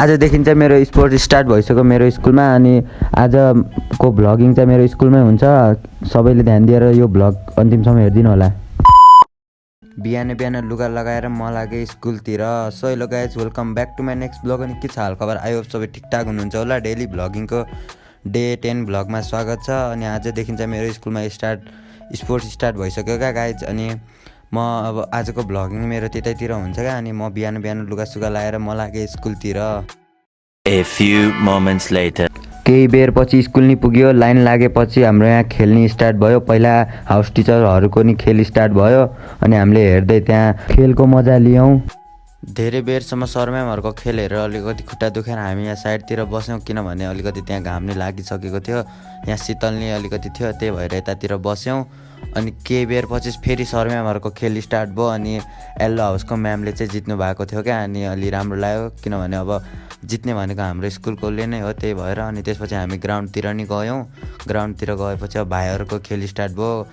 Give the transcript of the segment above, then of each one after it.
आजदेखि चाहिँ मेरो स्पोर्ट स्टार्ट भइसक्यो मेरो स्कुलमा। अनि आजको भ्लगिङ चाहिँ मेरो स्कुलमै हुन्छ। सबैले ध्यान दिएर यो भ्लग अन्तिमसम्म हेरिदिनु होला। बिहान बिहान लुगा लगाएर म लागेँ स्कुलतिर। So hello guys, welcome back to my next vlog. अनि के छ हालखबर? आई होप सबै ठिकठाक हुनुहुन्छ होला। डेली भ्लगिङको डे 10 भ्लगमा स्वागत छ। अनि आजदेखि चाहिँ मेरो स्कुलमा स्पोर्ट्स स्टार्ट भइसक्यो क्या गाइज। अनि म अब आजको भ्लगिङ मेरो त्यतैतिर हुन्छ क्या। अनि म बिहान बिहान लुगासुगा लगाएर म लागेँ स्कुलतिर। A few moments later. केही बेर पछि स्कुल नि पुग्यो। लाइन लागेपछि हाम्रो यहाँ खेल्ने स्टार्ट भयो। पहिला हाउस टिचरहरूको नि खेल स्टार्ट भयो। अनि हामीले हेर्दै त्यहाँ खेलको मजा लियौँ। धेरै बेरसम्म सर म्यामहरूको खेल हेरेर अलिकति खुट्टा दुखेर हामी यहाँ साइडतिर बस्यौँ, किनभने अलिकति त्यहाँ घाम नि लागिसकेको थियो। यहाँ शीतल नि अलिकति थियो, त्यही भएर यतातिर बस्यौँ। अनि केही बेर पछि फेरि सर म्यामहरूको खेल स्टार्ट भयो। अनि येल्लो हाउसको म्यामले चाहिँ जित्नु भएको थियो क्या। अनि अलि राम्रो लाग्यो, किनभने अब जित्ने भनेको हाम्रो स्कुलकोले नै हो, त्यही भएर। अनि त्यसपछि हामी ग्राउन्डतिर नि गयौँ। ग्राउन्डतिर गएपछि अब भाइहरूको खेल स्टार्ट भयो।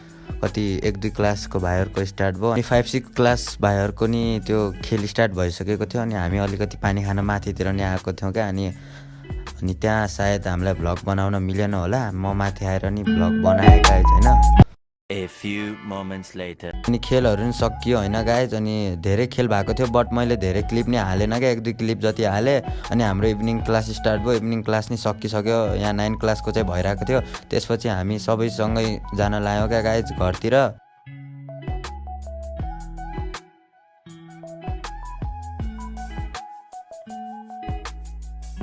कति 1-2 क्लासको भाइहरूको स्टार्ट भयो। अनि 5-6 क्लास भाइहरूको नि त्यो खेल स्टार्ट भइसकेको थियो। अनि हामी अलिकति पानी खान माथितिर नि आएको थियौँ क्या। अनि त्यहाँ सायद हामीलाई भ्लग बनाउन मिलेन होला। म माथि आएर नि भ्लग बनाएँ गाइज होइन। A few moments later. अनि खेलहरू नि सकियो होइन गाइज। अनि धेरै खेल भएको थियो, बट मैले धेरै क्लिप नि हालेन क्या, 1-2 क्लिप जति हालेँ। अनि हाम्रो इभिनिङ क्लास स्टार्ट भयो। इभिनिङ क्लास नि सकिसक्यो। यहाँ 9 क्लासको चाहिँ भइरहेको थियो। त्यसपछि हामी सबैसँगै जान लाग्यो क्या गाइज घरतिर।